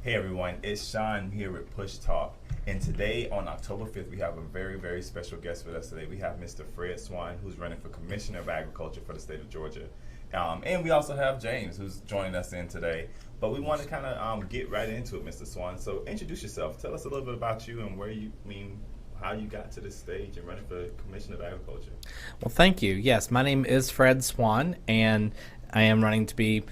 Hey everyone, it's Swan here with PushTalk. And today on October 5th, we have a very, very special guest with us today. We have Mr. Swann, who's running for Commissioner of Agriculture for the state of Georgia. And we also have James, who's joining us in today. But we want to kind of get right into it, Mr. Swann. So introduce yourself. Tell us a little bit about you and how you got to this stage and running for Commissioner of Agriculture. Well, thank you. Yes, my name is Swann, and I am running to be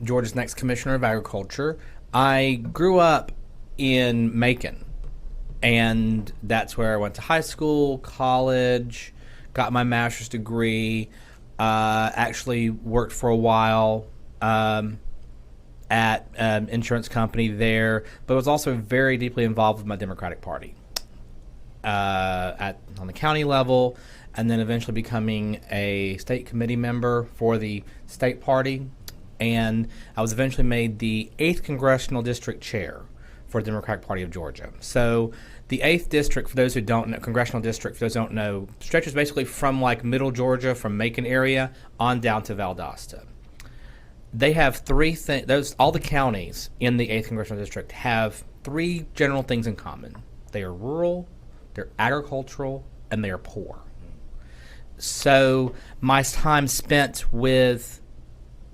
Georgia's next Commissioner of Agriculture. I grew up in Macon, and that's where I went to high school, college, got my master's degree, actually worked for a while at an insurance company there, but was also very deeply involved with my Democratic Party on the county level, and then eventually becoming a state committee member for the state party. And I was eventually made the 8th Congressional District Chair for the Democratic Party of Georgia. So the 8th District, for those who don't know, Congressional District, for those who don't know, stretches basically from like middle Georgia, from Macon area, on down to Valdosta. They have three things, all the counties in the 8th Congressional District have three general things in common. They are rural, they're agricultural, and they are poor. So my time spent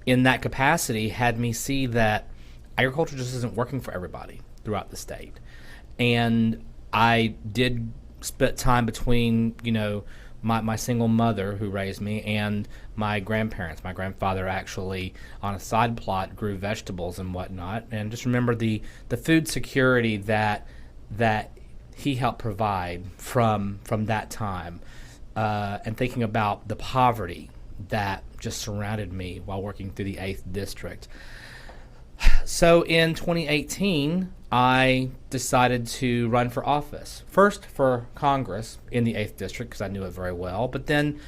in that capacity had me see that agriculture just isn't working for everybody throughout the state. And I did split time between, my single mother who raised me and my grandparents. My grandfather actually, on a side plot, grew vegetables and whatnot. And just remember the food security that he helped provide from that time. And thinking about the poverty that just surrounded me while working through the 8th District. So in 2018, I decided to run for office. First for Congress in the 8th District, because I knew it very well. But then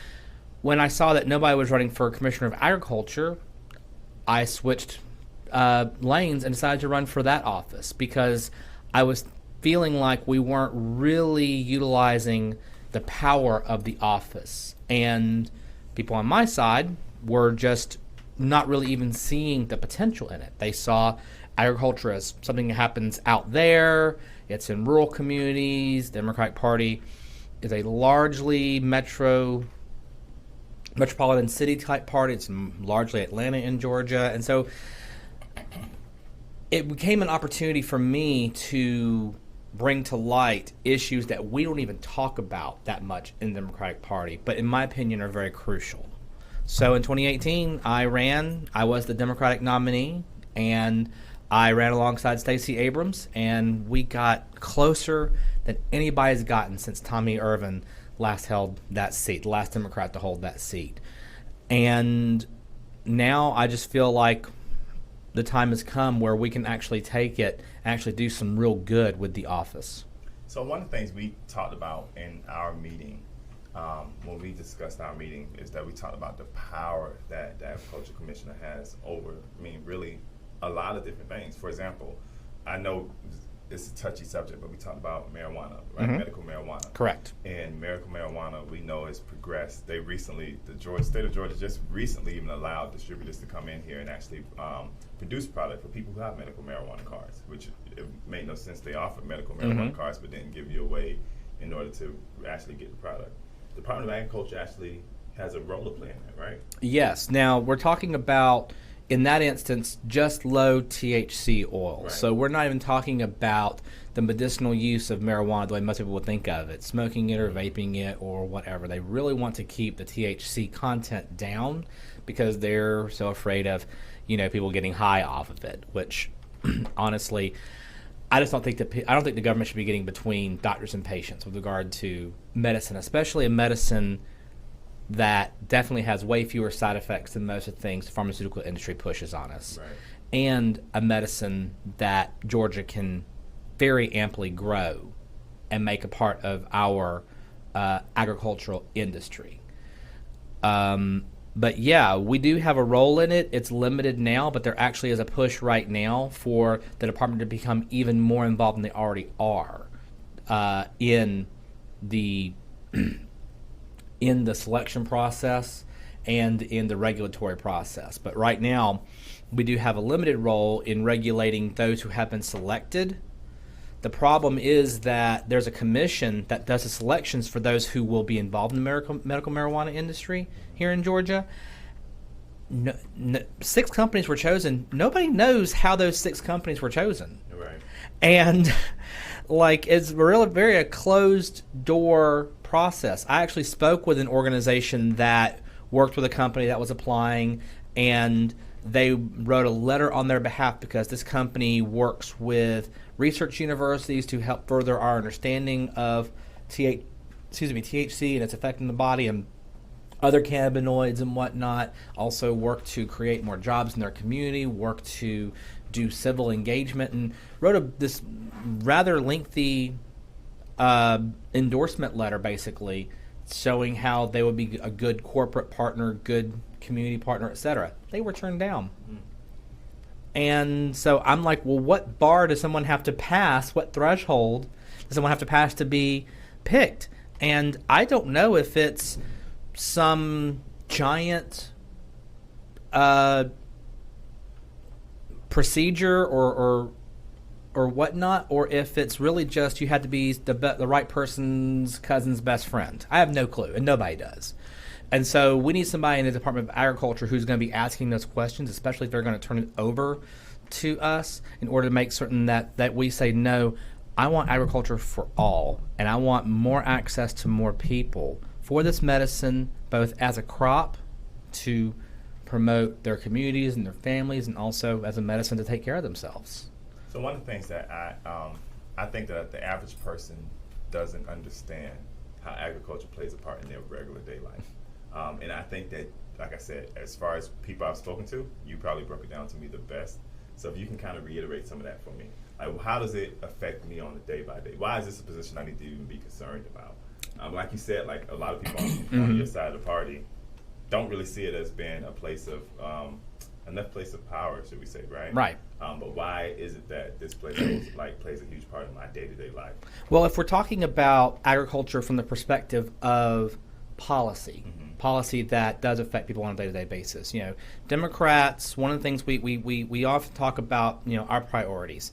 when I saw that nobody was running for Commissioner of Agriculture, I switched lanes and decided to run for that office, because I was feeling like we weren't really utilizing the power of the office. And people on my side were just not really even seeing the potential in it. They saw agriculture as something that happens out there. It's in rural communities. The Democratic Party is a largely metropolitan city type party. It's largely Atlanta in Georgia. And so it became an opportunity for me to bring to light issues that we don't even talk about that much in the Democratic Party, but in my opinion are very crucial. So in 2018, I ran. I was the Democratic nominee, and I ran alongside Stacey Abrams, and we got closer than anybody's gotten since Tommy Irvin last held that seat, the last Democrat to hold that seat. And now I just feel like the time has come where we can actually take it and actually do some real good with the office. So one of the things we talked about in our meeting, when we discussed our meeting, is that we talked about the power that the Agriculture Commissioner has over, really a lot of different things. For example, I know it's a touchy subject, but we talked about marijuana, right? Mm-hmm. Medical marijuana. Correct. And medical marijuana, we know, has progressed. They recently, state of Georgia just recently even allowed distributors to come in here and actually produce product for people who have medical marijuana cards, which it made no sense. They offered medical marijuana Mm-hmm. cards, but didn't give you a way in order to actually get the product. The Department of Agriculture actually has a role to play in that, right? Yes. Now, we're talking about, in that instance, just low THC oil. Right. So we're not even talking about the medicinal use of marijuana the way most people would think of it, smoking it or vaping it or whatever. They really want to keep the THC content down because they're so afraid of, people getting high off of it, which honestly, I just don't think the government should be getting between doctors and patients with regard to medicine, especially a medicine that definitely has way fewer side effects than most of the things the pharmaceutical industry pushes on us. Right. And a medicine that Georgia can very amply grow and make a part of our agricultural industry. But yeah, we do have a role in it. It's limited now, but there actually is a push right now for the department to become even more involved than they already are in the selection process and in the regulatory process. But right now, we do have a limited role in regulating those who have been selected. The problem is that there's a commission that does the selections for those who will be involved in the medical marijuana industry here in Georgia. 6 companies were chosen. Nobody knows how those 6 companies were chosen. Right. And like, it's really very a closed door process. I actually spoke with an organization that worked with a company that was applying, and they wrote a letter on their behalf because this company works with research universities to help further our understanding of THC and its effect in the body, and other cannabinoids and whatnot. Also work to create more jobs in their community, work to do civil engagement, and wrote this rather lengthy endorsement letter, basically showing how they would be a good corporate partner, good community partner, etc. They were turned down. And so I'm like, well, what bar does someone have to pass? What threshold does someone have to pass to be picked? And I don't know if it's some giant procedure or whatnot, or if it's really just you had to be the right person's cousin's best friend. I have no clue, and nobody does. And so we need somebody in the Department of Agriculture who's going to be asking those questions, especially if they're going to turn it over to us, in order to make certain that we say, no, I want agriculture for all, and I want more access to more people for this medicine, both as a crop to promote their communities and their families, and also as a medicine to take care of themselves. So one of the things that I think that the average person doesn't understand how agriculture plays a part in their regular day life. And I think that, like I said, as far as people I've spoken to, you probably broke it down to me the best. So if you can kind of reiterate some of that for me. Like, how does it affect me on a day-by-day? Why is this a position I need to even be concerned about? Like you said, like a lot of people on your side of the party don't really see it as being a place of enough place of power, should we say, right? Right. But why is it that this place plays a huge part in my day-to-day life? Well, if we're talking about agriculture from the perspective of policy, policy that does affect people on a day-to-day basis, Democrats, one of the things we often talk about, our priorities: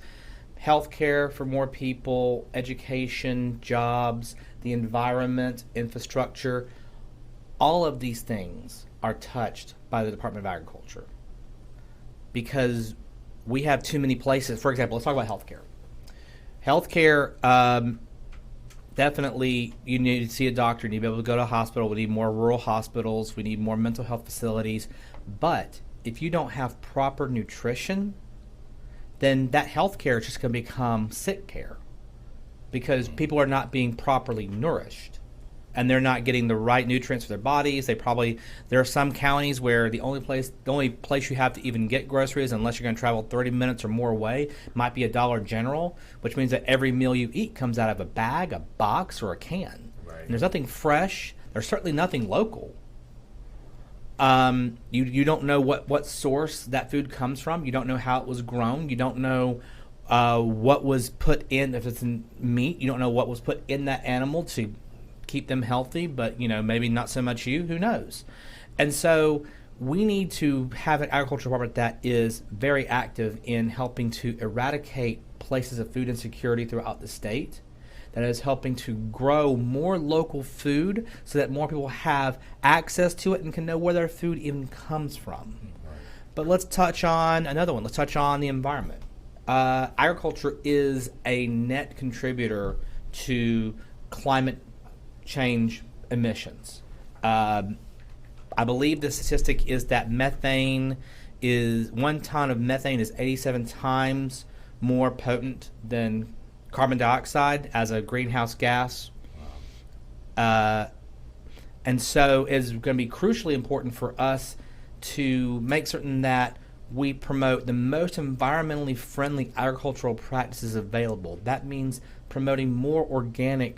healthcare for more people, education, jobs, the environment, infrastructure. All of these things are touched by the Department of Agriculture because we have too many places. For example, let's talk about healthcare. Healthcare, definitely you need to see a doctor, you need to be able to go to a hospital. We need more rural hospitals. We need more mental health facilities. But if you don't have proper nutrition, then that healthcare is just going to become sick care because people are not being properly nourished. And they're not getting the right nutrients for their bodies. There are some counties where the only place you have to even get groceries, unless you're going to travel 30 minutes or more away, might be a Dollar General, which means that every meal you eat comes out of a bag, a box, or a can. Right. And there's nothing fresh. There's certainly nothing local. You don't know what source that food comes from. You don't know how it was grown. You don't know what was put in, if it's in meat. You don't know what was put in that animal to keep them healthy, but maybe not so much you, who knows. And so we need to have an agriculture department that is very active in helping to eradicate places of food insecurity throughout the state, that is helping to grow more local food so that more people have access to it and can know where their food even comes from. But let's touch on another one. Let's touch on the environment. Agriculture is a net contributor to climate change emissions. I believe the statistic is that 1 ton of methane is 87 times more potent than carbon dioxide as a greenhouse gas. And so it's going to be crucially important for us to make certain that we promote the most environmentally friendly agricultural practices available. That means promoting more organic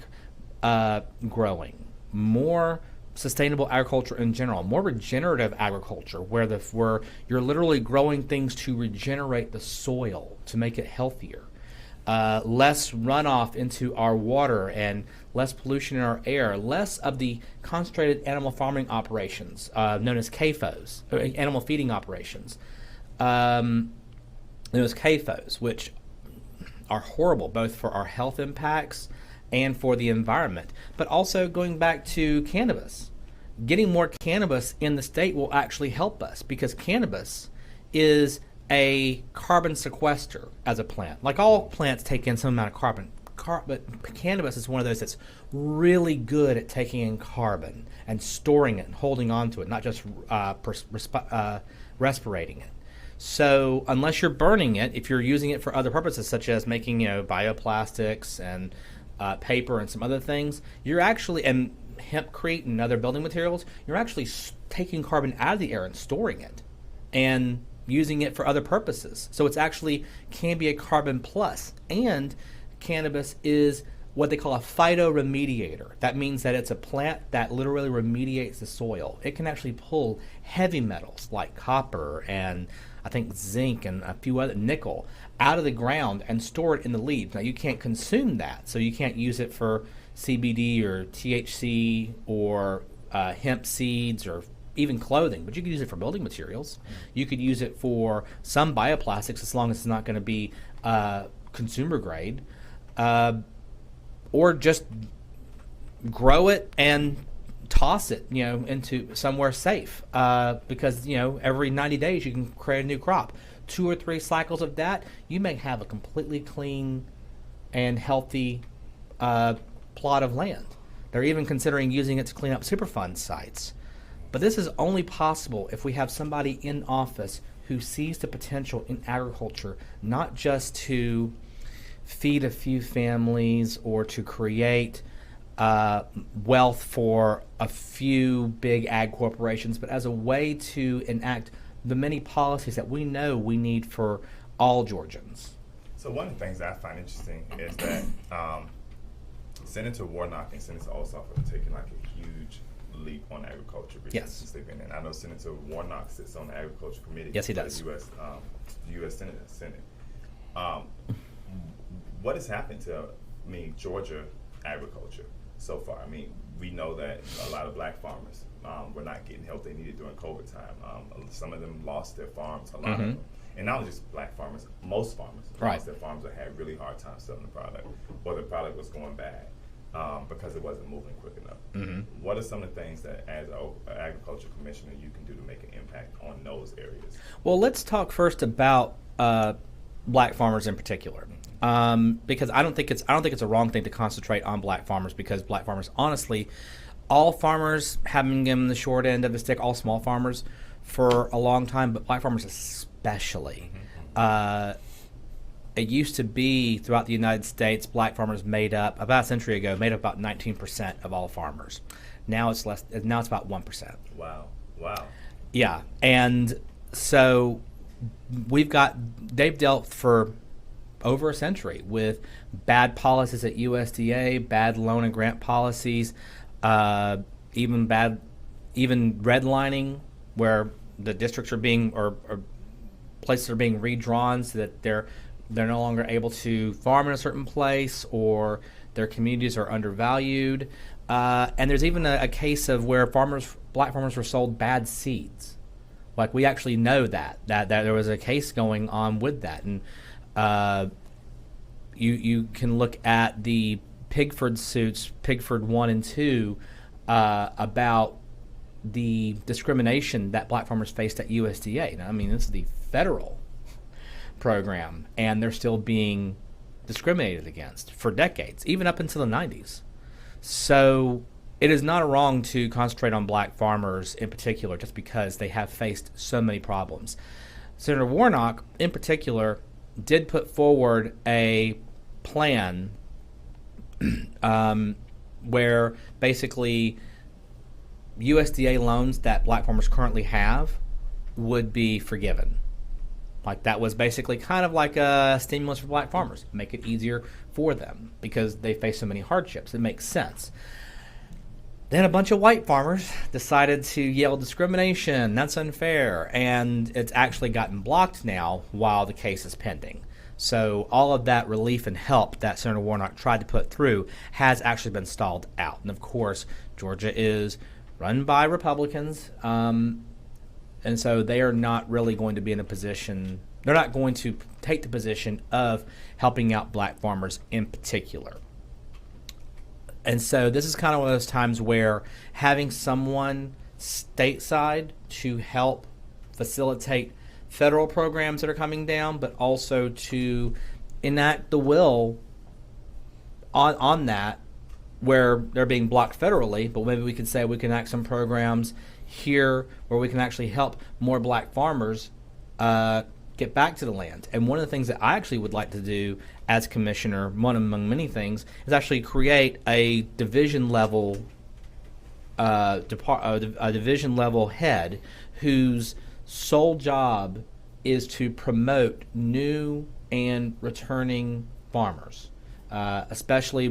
growing, more sustainable agriculture in general, more regenerative agriculture, where you're literally growing things to regenerate the soil to make it healthier. less runoff into our water and less pollution in our air, less of the concentrated animal farming operations known as CAFOs, or animal feeding operations, known as CAFOs, which are horrible both for our health impacts and for the environment. But also going back to cannabis, getting more cannabis in the state will actually help us, because cannabis is a carbon sequester as a plant. Like all plants take in some amount of carbon, but cannabis is one of those that's really good at taking in carbon and storing it and holding on to it, not just respirating it. So unless you're burning it, if you're using it for other purposes, such as making bioplastics and paper and some other things, you're actually, and hempcrete and other building materials, you're actually taking carbon out of the air and storing it and using it for other purposes. So it's actually can be a carbon plus. And cannabis is what they call a phytoremediator. That means that it's a plant that literally remediates the soil. It can actually pull heavy metals like copper and I think zinc and a few other nickel out of the ground and store it in the leaves. Now you can't consume that, so you can't use it for CBD or THC or hemp seeds or even clothing, but you could use it for building materials. You could use it for some bioplastics as long as it's not going to be consumer grade, or just grow it and toss it, into somewhere safe, because every 90 days you can create a new crop. 2 or 3 cycles of that, you may have a completely clean and healthy plot of land. They're even considering using it to clean up Superfund sites. But this is only possible if we have somebody in office who sees the potential in agriculture, not just to feed a few families or to create wealth for a few big ag corporations, but as a way to enact the many policies that we know we need for all Georgians. So one of the things I find interesting is that Senator Warnock and Senator Ossoff have taken like a huge leap on agriculture since they've been in. I know Senator Warnock sits on the Agriculture Committee. Yes, he does. U.S. Senate. What has happened to, Georgia agriculture so far? We know that a lot of black farmers were not getting help they needed during COVID time. Some of them lost their farms, a lot of them. And not just black farmers, most farmers lost their farms or had really hard time selling the product, or the product was going bad because it wasn't moving quick enough. What are some of the things that, as an agriculture commissioner, you can do to make an impact on those areas? Well, let's talk first about black farmers in particular. Because I don't think it's a wrong thing to concentrate on black farmers, because black farmers, honestly, all farmers have been given the short end of the stick, all small farmers for a long time, but black farmers especially. It used to be throughout the United States, black farmers made up about a century ago about 19% of all farmers. Now it's less. Now it's about 1%. Wow. Yeah, and so they've dealt for over a century with bad policies at USDA, bad loan and grant policies, even redlining, where the districts are being or places are being redrawn so that they're no longer able to farm in a certain place, or their communities are undervalued. And there's even a case of where black farmers were sold bad seeds. Like, we actually know that there was a case going on with that. And you can look at the Pigford suits, Pigford 1 and 2, about the discrimination that black farmers faced at USDA. Now, this is the federal program, and they're still being discriminated against for decades, even up until the 90s. So it is not wrong to concentrate on black farmers in particular, just because they have faced so many problems. Senator Warnock, in particular, did put forward a plan where basically USDA loans that black farmers currently have would be forgiven. Like, that was basically kind of like a stimulus for black farmers, make it easier for them because they face so many hardships. It makes sense. Then a bunch of white farmers decided to yell discrimination, that's unfair, and it's actually gotten blocked now while the case is pending. So all of that relief and help that Senator Warnock tried to put through has actually been stalled out. And of course, Georgia is run by Republicans, and so they are not really going to be in a position, they're not going to take the position of helping out black farmers in particular. And so this is kind of one of those times where having someone stateside to help facilitate federal programs that are coming down, but also to enact the will on that where they're being blocked federally, but maybe we could say we can enact some programs here where we can actually help more black farmers get back to the land. And one of the things that I actually would like to do as commissioner, one among many things, is actually create a division level a division level head whose sole job is to promote new and returning farmers, especially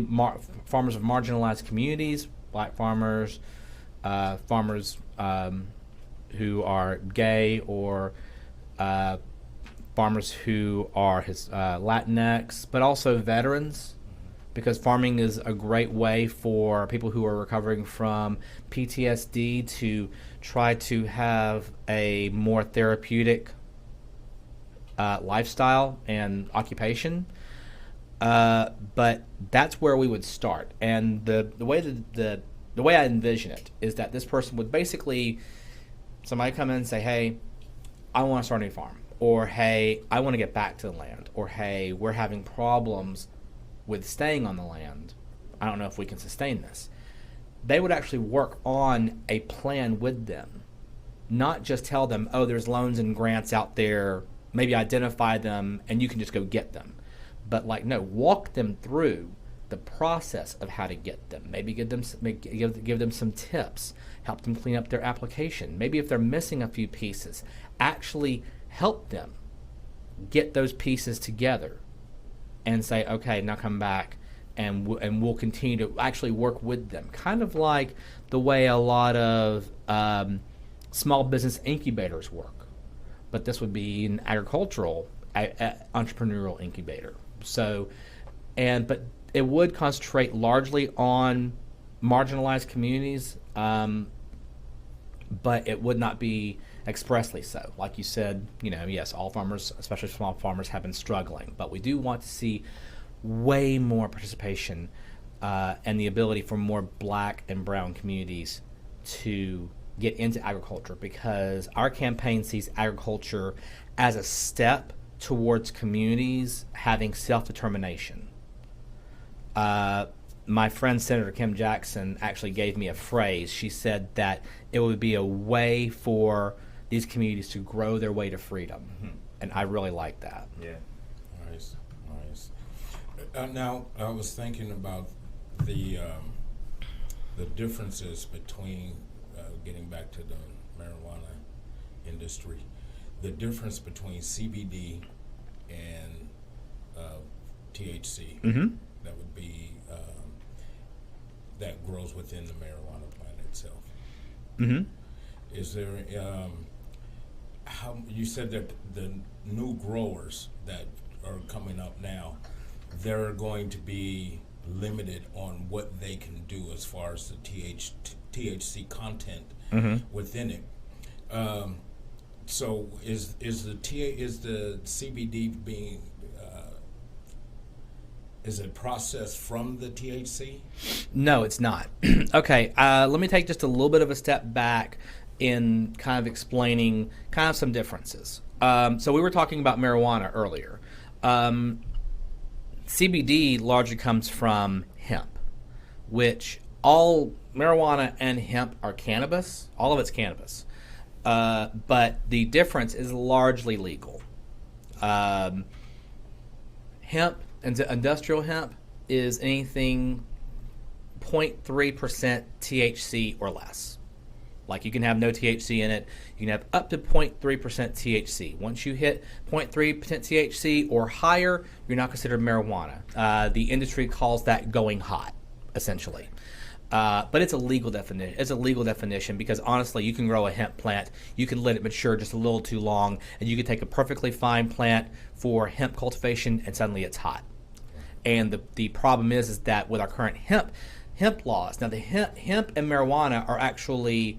farmers of marginalized communities, black farmers, farmers who are gay, or farmers who are Latinx, but also veterans, because farming is a great way for people who are recovering from PTSD to try to have a more therapeutic lifestyle and occupation. But that's where we would start. And the way I envision it is that this person would basically, somebody come in and say, hey, I want to start a new farm, or hey, I want to get back to the land, or hey, we're having problems with staying on the land. I don't know if we can sustain this. They would actually work on a plan with them, not just tell them, oh, there's loans and grants out there, maybe identify them and you can just go get them. But walk them through the process of how to get them. Maybe give them some tips, help them clean up their application. Maybe if they're missing a few pieces, actually help them get those pieces together and say, okay, now come back and we'll continue to actually work with them. Kind of like the way a lot of small business incubators work. But this would be an agricultural entrepreneurial incubator. But it would concentrate largely on marginalized communities, but it would not be expressly so. Like you said, yes, all farmers, especially small farmers, have been struggling, but we do want to see way more participation and the ability for more black and brown communities to get into agriculture, because our campaign sees agriculture as a step towards communities having self-determination. My friend Senator Kim Jackson actually gave me a phrase. She said that it would be a way for these communities to grow their way to freedom. Mm-hmm. And I really like that. Yeah. Nice. Now, I was thinking about the differences between, getting back to the marijuana industry, the difference between CBD and THC. Mm-hmm. That would be that grows within the marijuana plant itself. Mm-hmm. Is there how you said that the new growers that are coming up now, they're going to be limited on what they can do as far as the THC content within it. So is the CBD being is it processed from the THC? No, it's not. Okay, let me take just a little bit of a step back in kind of explaining kind of some differences. So we were talking about marijuana earlier. CBD largely comes from hemp, which all marijuana and hemp are cannabis. All of it's cannabis. But the difference is largely legal. Hemp, industrial hemp, is anything 0.3% THC or less. Like, you can have no THC in it. You can have up to 0.3% THC. Once you hit 0.3% THC or higher, you're not considered marijuana. The industry calls that going hot, essentially. But it's a legal definition. It's a legal definition because honestly, you can grow a hemp plant, you can let it mature just a little too long, and you can take a perfectly fine plant for hemp cultivation, and suddenly it's hot. And the problem is that with our current hemp laws, now the hemp and marijuana are actually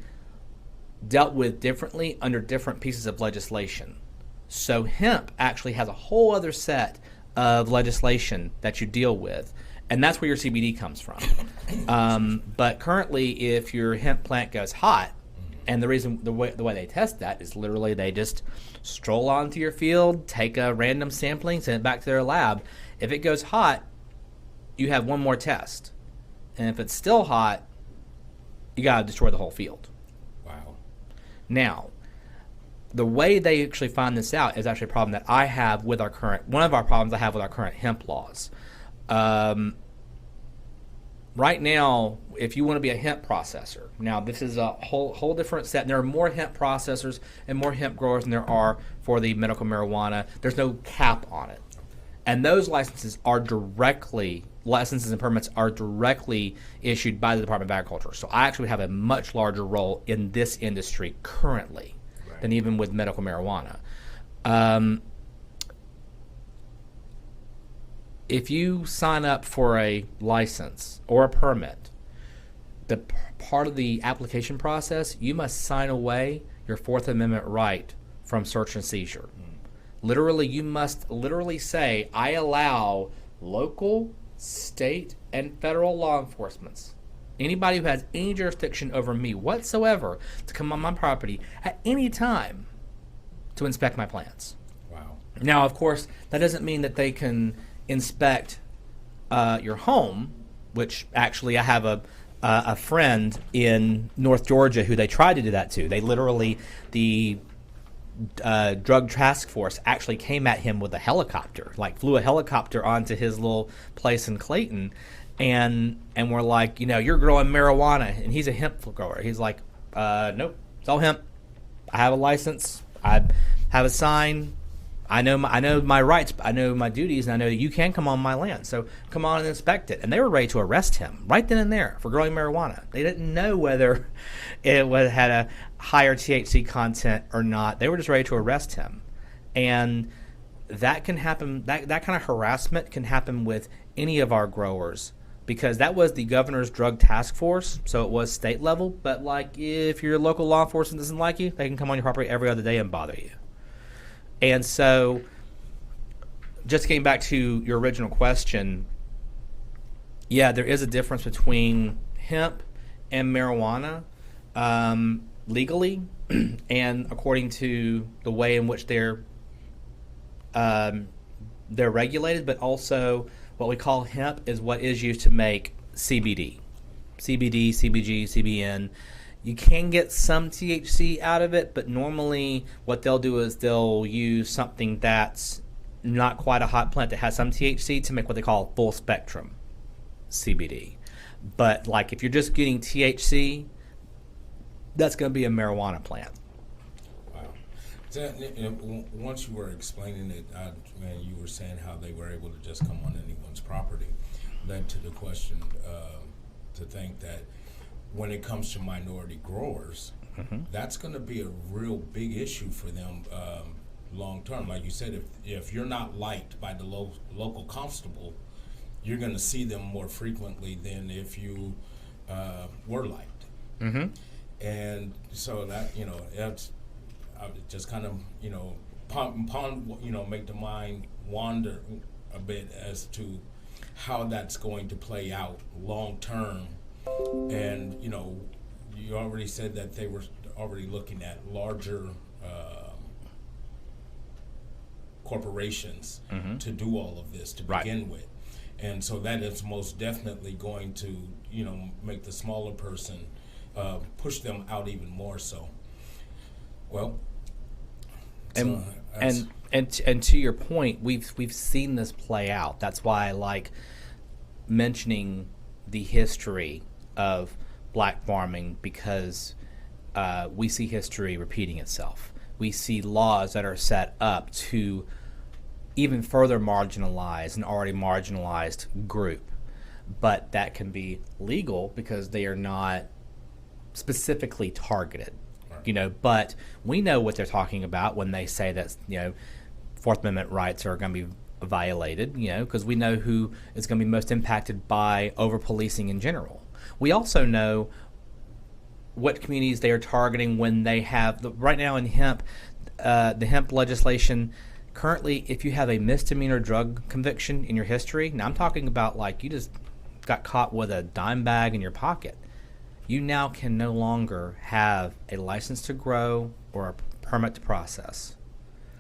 dealt with differently under different pieces of legislation. So hemp actually has a whole other set of legislation that you deal with. And that's where your CBD comes from. But currently, if your hemp plant goes hot, and the way they test that is literally they just stroll onto your field, take a random sampling, send it back to their lab. If it goes hot, you have one more test. And if it's still hot, you got to destroy the whole field. Wow. Now, the way they actually find this out is actually a problem that I have with one of our problems I have with our current hemp laws. Right now, if you want to be a hemp processor, now this is a whole different set. There are more hemp processors and more hemp growers than there are for the medical marijuana. There's no cap on it. And those licenses and permits are directly issued by the Department of Agriculture. So I actually have a much larger role in this industry currently than even with medical marijuana. If you sign up for a license or a permit, the part of the application process, you must sign away your Fourth Amendment right from search and seizure. Literally, you must say, I allow local, state, and federal law enforcement, anybody who has any jurisdiction over me whatsoever, to come on my property at any time to inspect my plants. Wow. Now, of course, that doesn't mean that they can inspect your home, which actually I have a friend in North Georgia who they tried to do that to. They literally, the drug task force actually came at him with a helicopter, like flew a helicopter onto his little place in Clayton, and we're like, you're growing marijuana, and he's a hemp grower. He's like, nope, it's all hemp. I have a license. I have a sign. I know my rights, I know my duties, and I know that you can come on my land. So come on and inspect it. And they were ready to arrest him right then and there for growing marijuana. They didn't know whether it had a higher THC content or not. They were just ready to arrest him. And that can happen. That kind of harassment can happen with any of our growers, because that was the governor's drug task force, so it was state level. But like, if your local law enforcement doesn't like you, they can come on your property every other day and bother you. And so, just getting back to your original question, yeah, there is a difference between hemp and marijuana legally and according to the way in which they're regulated, but also what we call hemp is what is used to make CBD, CBG, CBN. You can get some THC out of it, but normally what they'll do is they'll use something that's not quite a hot plant that has some THC to make what they call full spectrum CBD. But like if you're just getting THC, that's going to be a marijuana plant. Wow. So, once you were explaining it, you were saying how they were able to just come on anyone's property, led to the question to think that when it comes to minority growers, that's going to be a real big issue for them long term. Like you said, if you're not liked by the local constable, you're going to see them more frequently than if you were liked. Mm-hmm. And so that, that's just kind of, make the mind wander a bit as to how that's going to play out long term. And, you already said that they were already looking at larger corporations to do all of this to begin with. And so that is most definitely going to, make the smaller person push them out even more so. Well, and to your point, we've seen this play out. That's why I like mentioning the history of black farming, because we see history repeating itself. We see laws that are set up to even further marginalize an already marginalized group. but that can be legal because they are not specifically targeted. Right. But we know what they're talking about when they say that, Fourth Amendment rights are going to be violated, because we know who is going to be most impacted by over-policing in general. We also know what communities they are targeting when they have, right now in hemp, the hemp legislation, currently, if you have a misdemeanor drug conviction in your history, now I'm talking about like you just got caught with a dime bag in your pocket, you now can no longer have a license to grow or a permit to process.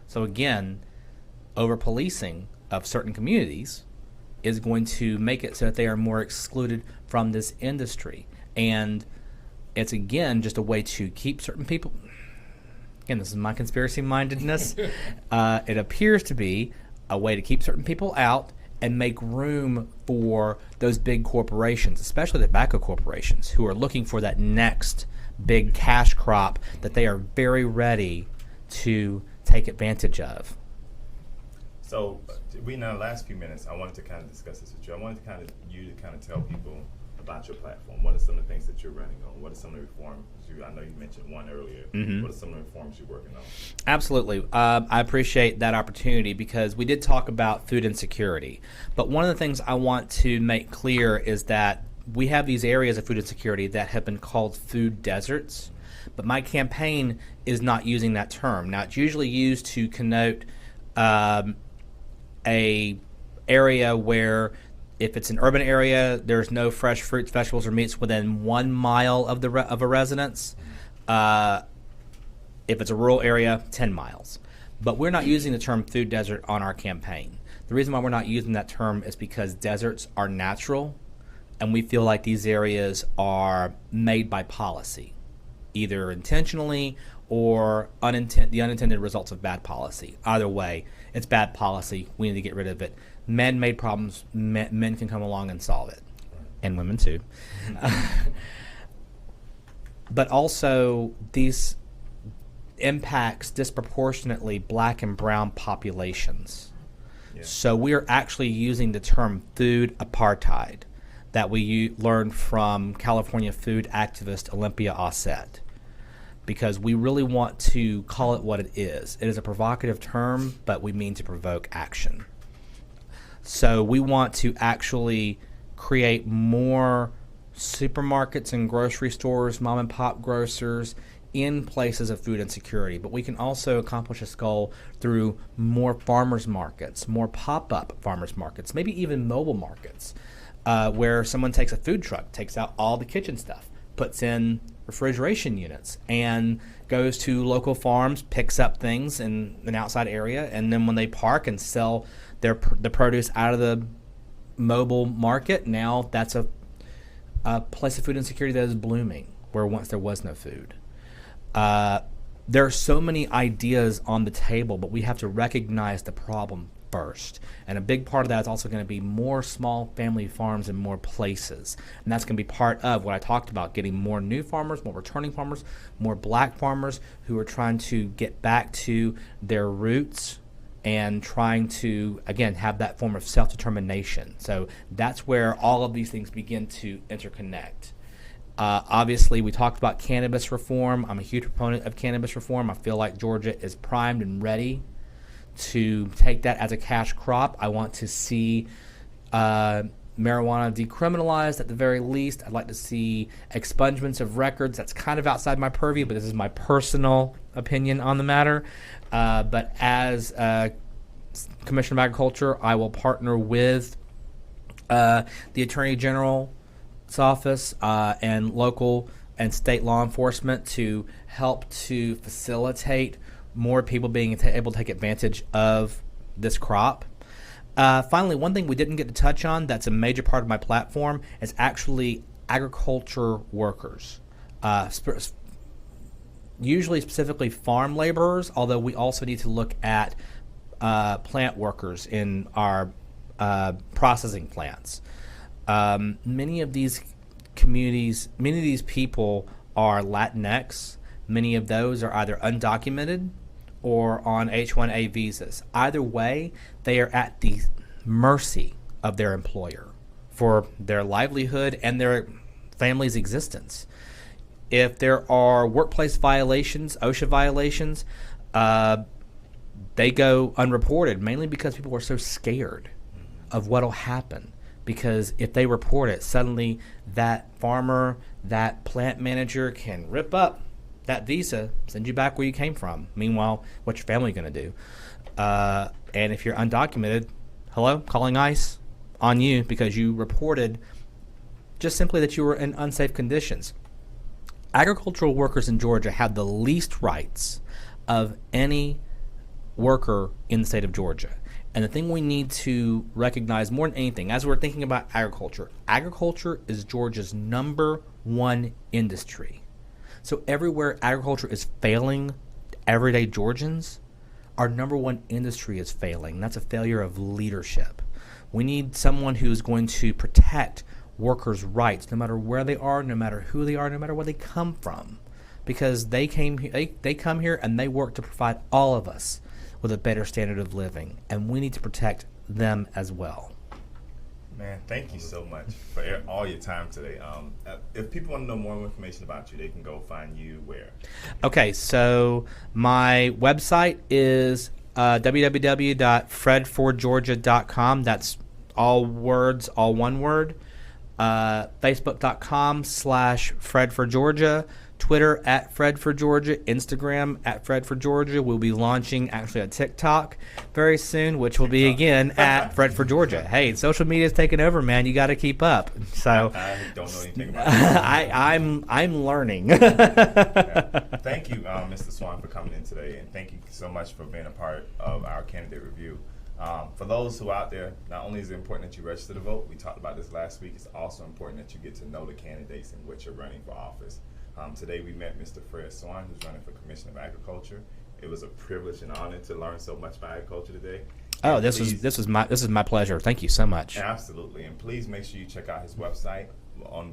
So again, over-policing of certain communities is going to make it so that they are more excluded from this industry. And it's, again, just a way to keep certain people. Again, this is my conspiracy mindedness. It appears to be a way to keep certain people out and make room for those big corporations, especially the tobacco corporations, who are looking for that next big cash crop that they are very ready to take advantage of. So, we in our last few minutes, I wanted to kind of discuss this with you. I wanted you to tell people about your platform. What are some of the things that you're running on? What are some of the reforms? I know you mentioned one earlier. Mm-hmm. What are some of the reforms you're working on? Absolutely. I appreciate that opportunity because we did talk about food insecurity. But one of the things I want to make clear is that we have these areas of food insecurity that have been called food deserts. But my campaign is not using that term. Now, it's usually used to connote a area where if it's an urban area, there's no fresh fruits, vegetables, or meats within 1 mile of a residence. If it's a rural area, 10 miles. But we're not using the term food desert on our campaign. The reason why we're not using that term is because deserts are natural, and we feel like these areas are made by policy, either intentionally or the unintended results of bad policy. Either way, it's bad policy. We need to get rid of it. Man-made problems, men can come along and solve it, and women too. But also, these impacts disproportionately black and brown populations. Yeah. So we are actually using the term food apartheid that we learned from California food activist Olympia Ossett, because we really want to call it what it is. It is a provocative term, but we mean to provoke action. So we want to actually create more supermarkets and grocery stores, mom and pop grocers in places of food insecurity. But we can also accomplish this goal through more farmers markets, more pop-up farmers markets, maybe even mobile markets, where someone takes a food truck, takes out all the kitchen stuff, puts in refrigeration units, and goes to local farms, picks up things in an outside area, and then when they park and sell the produce out of the mobile market, now that's a place of food insecurity that is blooming, where once there was no food. There are so many ideas on the table, but we have to recognize the problem first. And a big part of that is also going to be more small family farms in more places. And that's going to be part of what I talked about, getting more new farmers, more returning farmers, more black farmers who are trying to get back to their roots and trying to, again, have that form of self-determination. So that's where all of these things begin to interconnect. Obviously, we talked about cannabis reform. I'm a huge proponent of cannabis reform. I feel like Georgia is primed and ready to take that as a cash crop. I want to see marijuana decriminalized at the very least. I'd like to see expungements of records. That's kind of outside my purview, but this is my personal opinion on the matter. But as Commissioner of Agriculture, I will partner with the Attorney General's office and local and state law enforcement to help to facilitate more people being able to take advantage of this crop. Finally, one thing we didn't get to touch on that's a major part of my platform is actually agriculture workers, usually specifically farm laborers, although we also need to look at plant workers in our processing plants. Many of these communities, many of these people are Latinx. Many of those are either undocumented or on H-1A visas. Either way, they are at the mercy of their employer for their livelihood and their family's existence. If there are workplace violations, OSHA violations, they go unreported, mainly because people are so scared of what will happen. Because if they report it, suddenly that farmer, that plant manager can rip up that visa, send you back where you came from. Meanwhile, what's your family going to do? And if you're undocumented, hello, calling ICE on you because you reported just simply that you were in unsafe conditions. Agricultural workers in Georgia have the least rights of any worker in the state of Georgia. And the thing we need to recognize more than anything, as we're thinking about agriculture is Georgia's #1 industry. So everywhere agriculture is failing everyday Georgians, our #1 industry is failing. That's a failure of leadership. We need someone who is going to protect workers' rights, no matter where they are, no matter who they are, no matter where they come from. Because they come here and they work to provide all of us with a better standard of living, and we need to protect them as well. Man, thank you so much for all your time today. If people want to know more information about you, they can go find you where? Okay, so my website is www.fredforgeorgia.com. That's all words, all one word. Facebook.com/FredForGeorgia. Twitter @FredForGeorgia, Instagram @FredForGeorgia. We'll be launching actually a TikTok very soon, which will be again @FredForGeorgia. Hey, social media is taking over, man. You got to keep up. So I don't know anything about it. I'm learning. Thank you, Mr. Swan, for coming in today, and thank you so much for being a part of our candidate review. For those who are out there, not only is it important that you register to vote, we talked about this last week, it's also important that you get to know the candidates in which you're running for office. Today we met Mr. Fred Swann, who's running for Commissioner of Agriculture. It was a privilege and honor to learn so much about agriculture today. Oh, this is my pleasure. Thank you so much. Absolutely, and please make sure you check out his website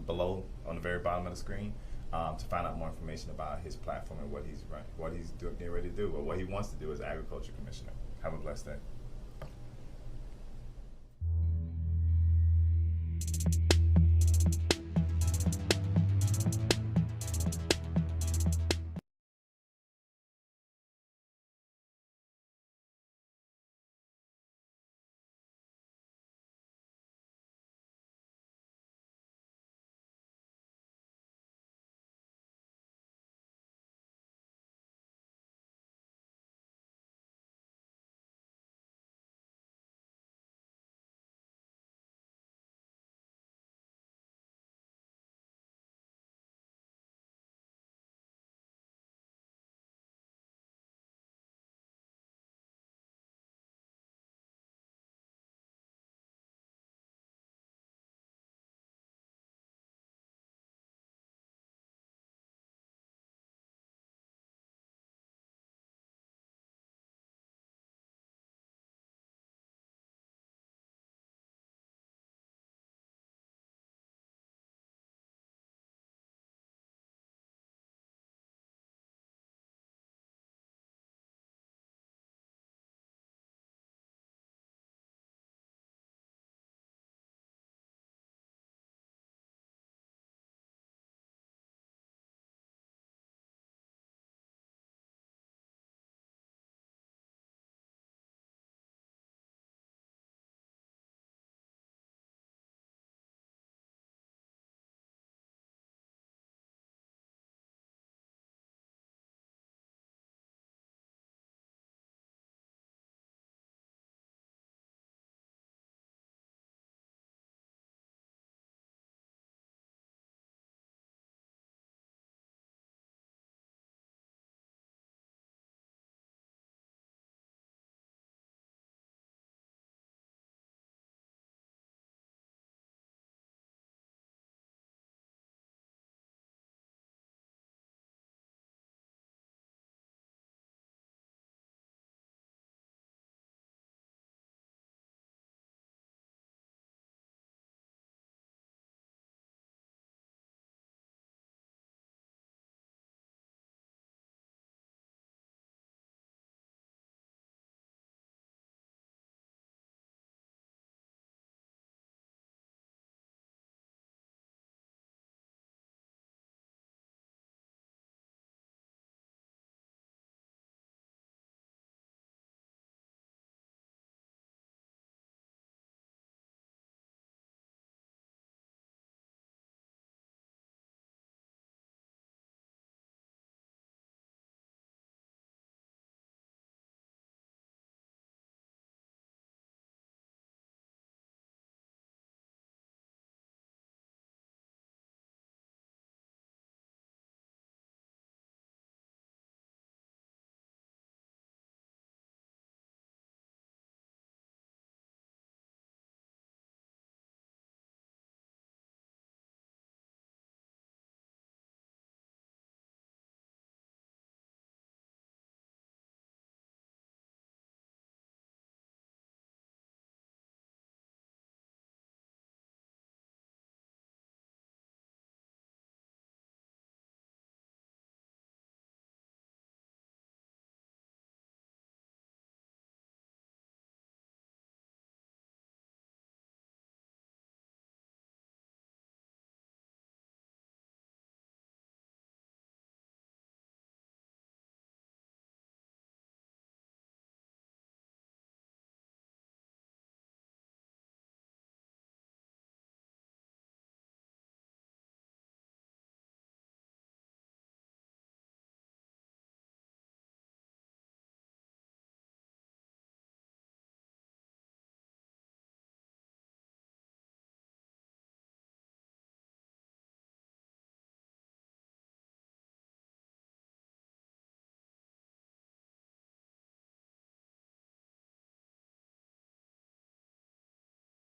below on the very bottom of the screen to find out more information about his platform and what he's getting ready to do, or what he wants to do as Agriculture Commissioner. Have a blessed day.